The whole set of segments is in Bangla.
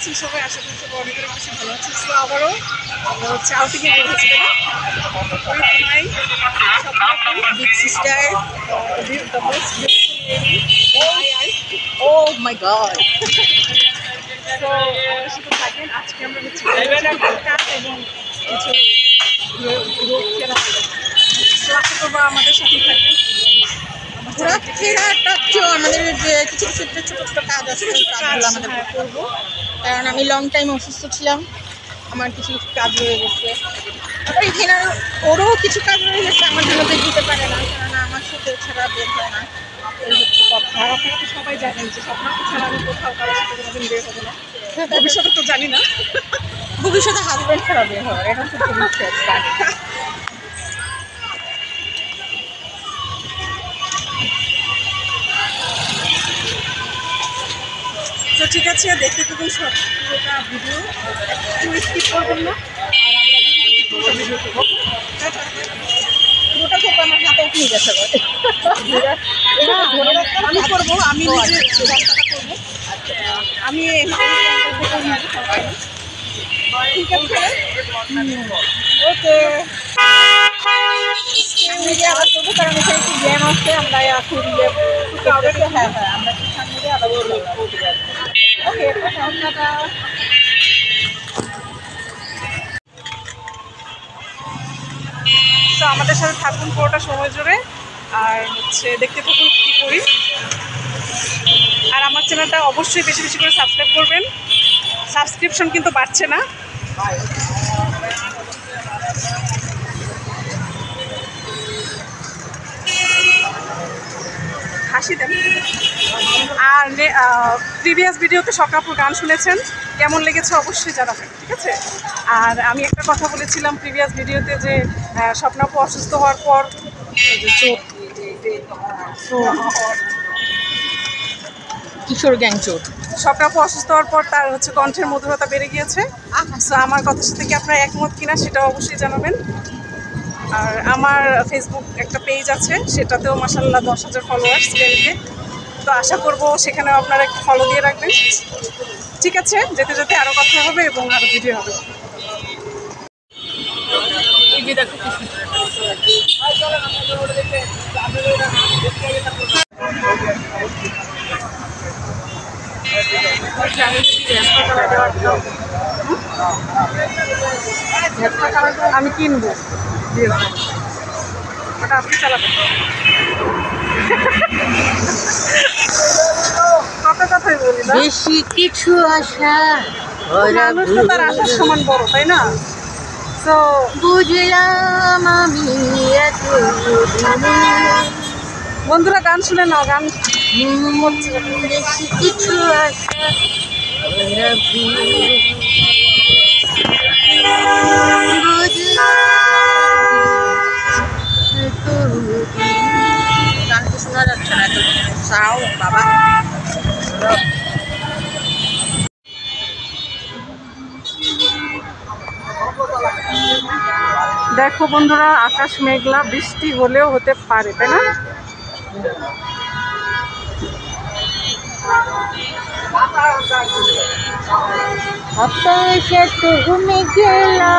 আছেন সবাই? আশা করি সবাই অনেক অনেক বেশি ভালো আছেন। তো আবারও আমরা হচ্ছে আউটিংয়ে বের হয়েছি my big sister, the most beautiful oh my god. তো সেটা থাকেন। আজকে আমরা হচ্ছে এবং কিছু আশা করবো আমাদের সাথে থাকবেন। ঘোরাফেরাটা আমাদের যে কিছু কিছু ছোটো ছোটো কাজ আছে কাজগুলো আমাদের করবো, কারণ আমি লং টাইম অসুস্থ ছিলাম, আমার কিছু কিছু কাজ রয়ে গেছে। আবার এখানে ওরও কিছু কাজ রয়ে গেছে, আমার জন্য বের দিতে পারে না, কারণ আমার সাথে ছাড়া বের হয় না। এই হচ্ছে কথা। আর আপনারা তো সবাই জানেন যে স্বপ্নকে ছাড়া আমি কোথাও কারোর সাথে কোনোদিন বের হবো না। ভবিষ্যতে তো জানি না, ভবিষ্যতে হাজব্যান্ড ছাড়া বের হওয়ার এটা হচ্ছে ভবিষ্যৎ। তো ঠিক আছে, দেখতে থাকুন সব পুরোটা ভিডিও, একটু স্কিপ করবেন না। আর আমরা ভিডিও করবো পুরোটা করবো, আমার হাতে উঠে গেছে। আমি করবো, আমি নিজে রাস্তাটা করবো। আমি ঠিক আছে, ওকে মিডিয়া আবার করবো, কারণ এখানে একটু গেম আছে, আমরা এখন হ্যাঁ আমরা সামনে আবার ওকে। তো আমাদের সাথে থাকুন পুরোটা সময় জুড়ে, আর হচ্ছে দেখতে থাকুন কী করি। আর আমার চ্যানেলটা অবশ্যই বেশি বেশি করে সাবস্ক্রাইব করবেন। সাবস্ক্রিপশন কিন্তু বাড়ছে না। হাসি দেন। আর প্রিভিয়াস ভিডিওতে শকাপুর গান শুনেছেন, কেমন লেগেছে অবশ্যই জানাবেন, ঠিক আছে? আর আমি একটা কথা বলেছিলাম প্রিভিয়াস ভিডিওতে যে স্বপ্নাপু অসুস্থ হওয়ার পর কিশোর গ্যাং চোট, স্বপ্নাপু অসুস্থ হওয়ার পর তার হচ্ছে কণ্ঠের মধুরতা বেড়ে গিয়েছে। সো আমার কথার সাথে কি আপনারা একমত কিনা সেটাও অবশ্যই জানাবেন। আর আমার ফেসবুক একটা পেজ আছে, সেটাতেও মাশাআল্লাহ 10,000 ফলোয়ার্স পেজে। তো আশা করব সেখানেও আপনারা একটু ফলো দিয়ে রাখবেন, ঠিক আছে? যেতে যেতে আরও কথা হবে এবং আরও ভিডিও হবে। আমি কিনবো, ওটা আপনি চালাবেন। কত কথাই বলি না, বেশি কিছু আশা মানুষ তো তার আশার সমান বড়, তাই না? তো বুঝলাম আমি বন্ধুরা গান শুনে নাও, গান বেশি কিছু আশা গান তো শোনা যাচ্ছে না, তো চাও বাবা। দেখো বন্ধুরা, আকাশ মেঘলা, বৃষ্টি হলেও হতে পারে, তাই না? আকাশে তুমি গেলা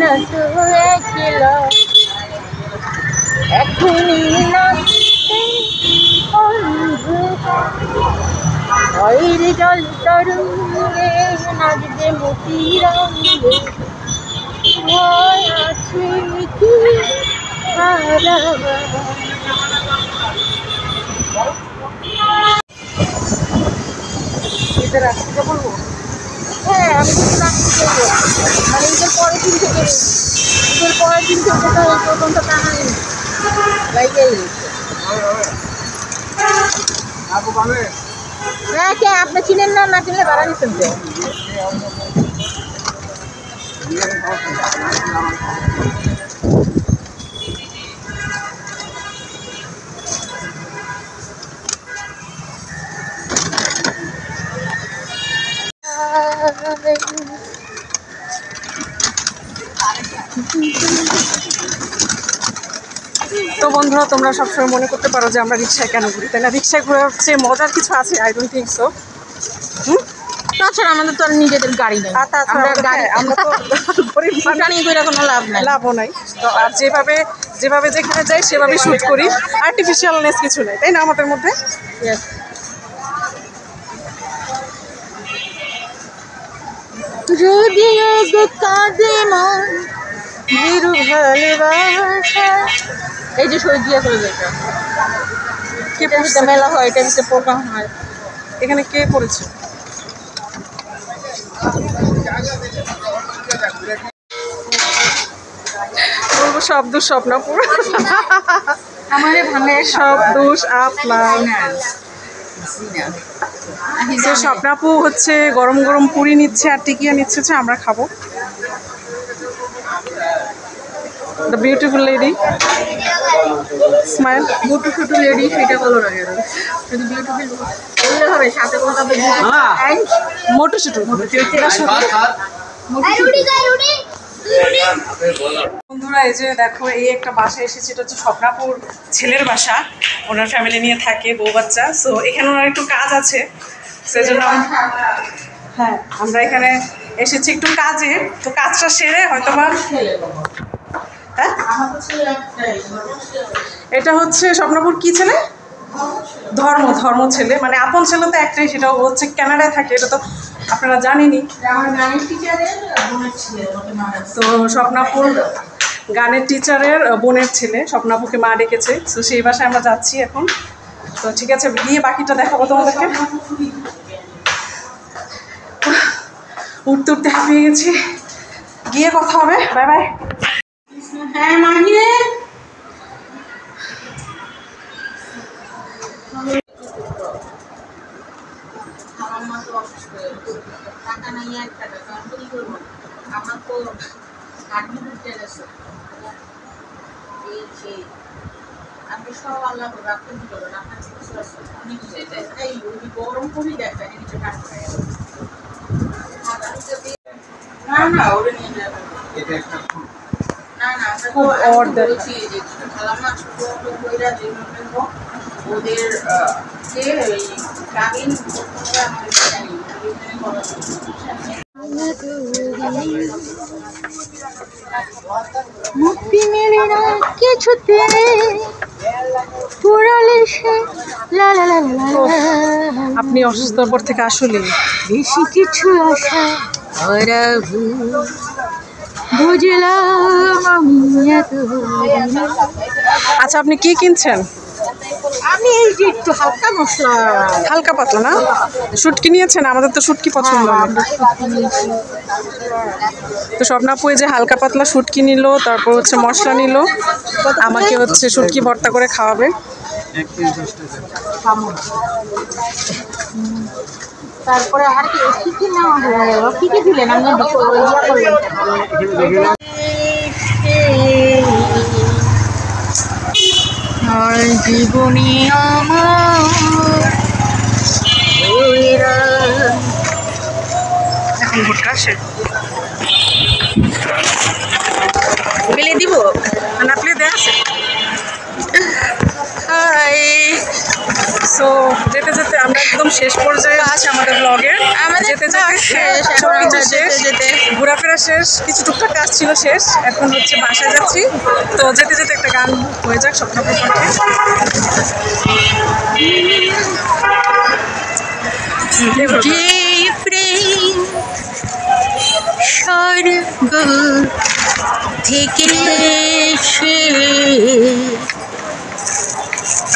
না তো একলা এখনই ভয়ের জল তরুণে নাচবে মতিরঙ্গে ভয় আছে কি হারাবা। ঈদের আগে থেকে বলবো, হ্যাঁ আমি কিন্তু রাখতে করবো, মানে ঈদের পরের দিন থেকে, ঈদের পরের দিন থেকে তো এই পর্যন্ত টানাই লাইগেই হ্যাঁ। কে আপনি চিনেন না, না চিনলে বাড়া নিচ্ছেন যে তো বন্ধুরা, তোমরা সবসময় মনে করতে পারো যে আমরা রিক্সায় কেন ঘুরি, তাই না? রিক্সায় ঘুরে হচ্ছে মজার কিছু আছে, আই ডোন্ট থিঙ্ক সো। তাছাড়া আমাদের তো আর নিজেদের গাড়ি নেই, আর তাছাড়া আমরা গাড়ি আমরা তো গরিব মানুষ, টানি করে কোনো লাভ নাই। লাভও নাই। তো আর যেভাবে যেভাবে যেখানে যাই সেভাবে শুট করি, আর্টিফিশিয়ালনেস কিছু নেই, তাই না আমাদের মধ্যে? Yes. যদিও গো কাঁদে মন বিরু ভালোবাসা। এই যে সৈজিয়া করে যেটা কে পড়ছে? মেলা হয়, এটা ভিতরে প্রোগ্রাম হয়। এখানে কে পড়েছে? বলবো সব দোষ স্বপ্নাপুর, আমারে ভাঙে সব দোষ আপনার। তো স্বপ্নাপু হচ্ছে গরম গরম পুরি নিচ্ছে আর টিকিয়া নিচ্ছে, হচ্ছে আমরা খাবো। The beautiful lady smile. Motu Chhotu lady সেটা বলো না কেন, শুধু বিউটিফুল বললে হবে, সাথে বলতে হবে মোটু ছোটু। বন্ধুরা এই যে দেখো, এই একটা বাসা এসেছে, এটা হচ্ছে স্বপ্নাপুর ছেলের বাসা, ওনার ফ্যামিলি নিয়ে থাকে, বউ বাচ্চা। সো এখানে ওনার একটু কাজ আছে, সেজন্য হ্যাঁ আমরা এখানে এসেছি একটু কাজে। তো কাজটা সেরে হয়তো বা, হ্যাঁ এটা হচ্ছে স্বপ্নাপুর কি ছেলে? ধর্ম ছেলে, মানে আপন ছেলে তো একটাই, সেটা হচ্ছে কানাডায় থাকে, এটা তো আপনারা জানেনই। তো স্বপ্নাপুর গানের টিচারের বোনের ছেলে, স্বপ্নাপুকে মা ডেকেছে, তো সেই বাসায় আমরা যাচ্ছি এখন। তো ঠিক আছে, গিয়ে বাকিটা দেখাবো তোমাদেরকে। উঠতে উঠতে হাঁপিয়ে গেছি, গিয়ে কথা হবে, বাই বাই। হ্যাঁ মাহিরে আমার মা তো অসুস্থ, টাকা নাই, 1 টাকা আমি কি করবো? আমার তো অ্যাডমিট আছে, আপনি সব আল্লাহ করে আপনি কি করবেন? আপনার কিছু আছে, আপনি এই গরম করি দেখেন কিছু কাজ করে না না ওরে নিয়ে যাবেন না না, খুব odd বলছি যে খালামা ছোট বইরা যে ওদের যে ওই কাবিন আমাদের জানি মুক্তি মেলে না কিছুতে পুরালে সে লা লা লা লা লা। আপনি অসুস্থতার পর থেকে আসলে বেশি কিছু আশা ওরা বুঝলাম আমি এত। আচ্ছা, আপনি কি কিনছেন? আমি এই যে একটু হালকা মশলা, হালকা পাতলা না? শুটকি নিয়েছেন? আমাদের তো শুটকি পছন্দ না। তো স্বপ্নাপু এই যে হালকা পাতলা শুটকি নিল, তারপর হচ্ছে মশলা নিল, আমাকে হচ্ছে শুটকি ভর্তা করে খাওয়াবে। তারপরে আর কি কি না কি কি দিলেন আপনি? আর জীবনী আমার এখন ভুট্টা আসে বেলে দিব না, আপনি দেয়া আছে। হাই। সো যেতে যেতে আমরা একদম শেষ পর্যায়ে আছে আমাদের ব্লগের। আমাদের যেতে কাজ যেতে শেষ, সব এখন কিছু আমরা শেষ, যেতে যেতে ঘোরাফেরা শেষ, কিছু টুকটাক কাজ ছিল শেষ, এখন হচ্ছে বাসায় যাচ্ছি। তো যেতে যেতে একটা গান হয়ে যাক স্বপ্নাপুর কণ্ঠে। যে প্রেম স্বর্গ থেকে এসে,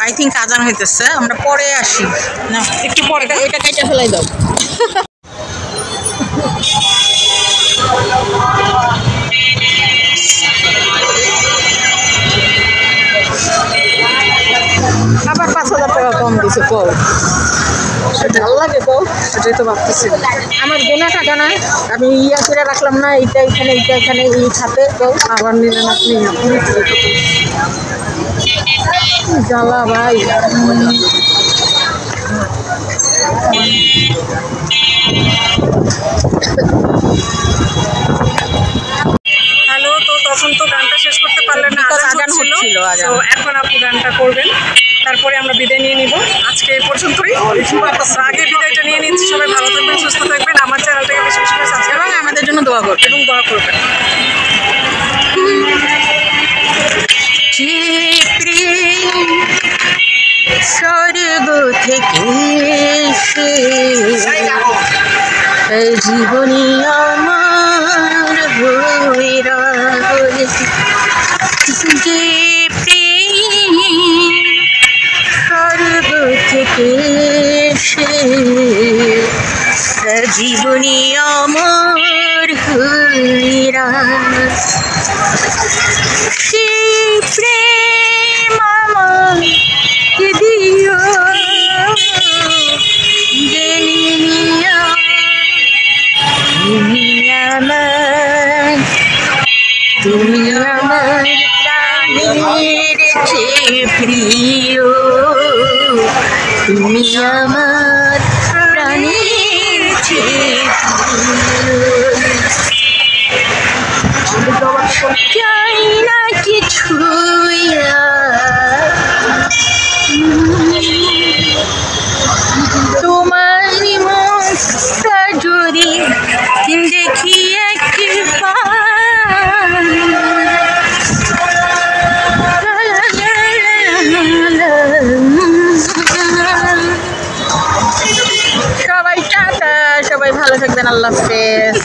আই থিঙ্ক আজান হইতেছে, আমরা পরে আসি না, একটু পরে এটা কেটে ফেলাই দাও। আবার 5,000 টাকা কম দিছে, কও ভালো লাগে কও? সেটাই তো ভাবতেছি। আমার গোনা টাকা না, আমি ইয়া করে রাখলাম না, এইটা এখানে এইটা এখানে এই খাতে কও। আবার নিলেন আপনি পুরী থেকে কত জ্বালা ভাই। হ্যালো। তো তখন তো গানটা শেষ করতে পারলেন না, Because আজান আজান হচ্ছিল। হচ্ছিল, আজান। তো এখন আপনি গানটা করবেন। তারপরে আমরা বিদায় নিয়ে নিব। আজকে এই পর্যন্তই। আগে বিদায়টা নিয়ে নিচ্ছি। সবাই ভালো থাকবেন, সুস্থ থাকবেন। আমার চ্যানেলটাকে বেশি বেশি করে সাবস্ক্রাইব এবং আমাদের জন্য দোয়া করবেন। এবং দোয়া করবেন। যে প্রেম স্বর্গ থেকে এসে এই জীবনী আমার হইরা যে প্রেম স্বর্গ থেকে এসে এই জীবনী আমার হইরা সে প্রেম আমাকে দিও জেনিয়া তুমি আমার প্রাণের চেয়ে প্রিয়, তুমি আমার প্রাণের চেয়ে প্রিয়, চাই না কিছুই তোমার মুখটা যদি দেখি একবার, সবাই টাটা, সবাই ভালো থাকবেন, আল্লাহ হাফেজ।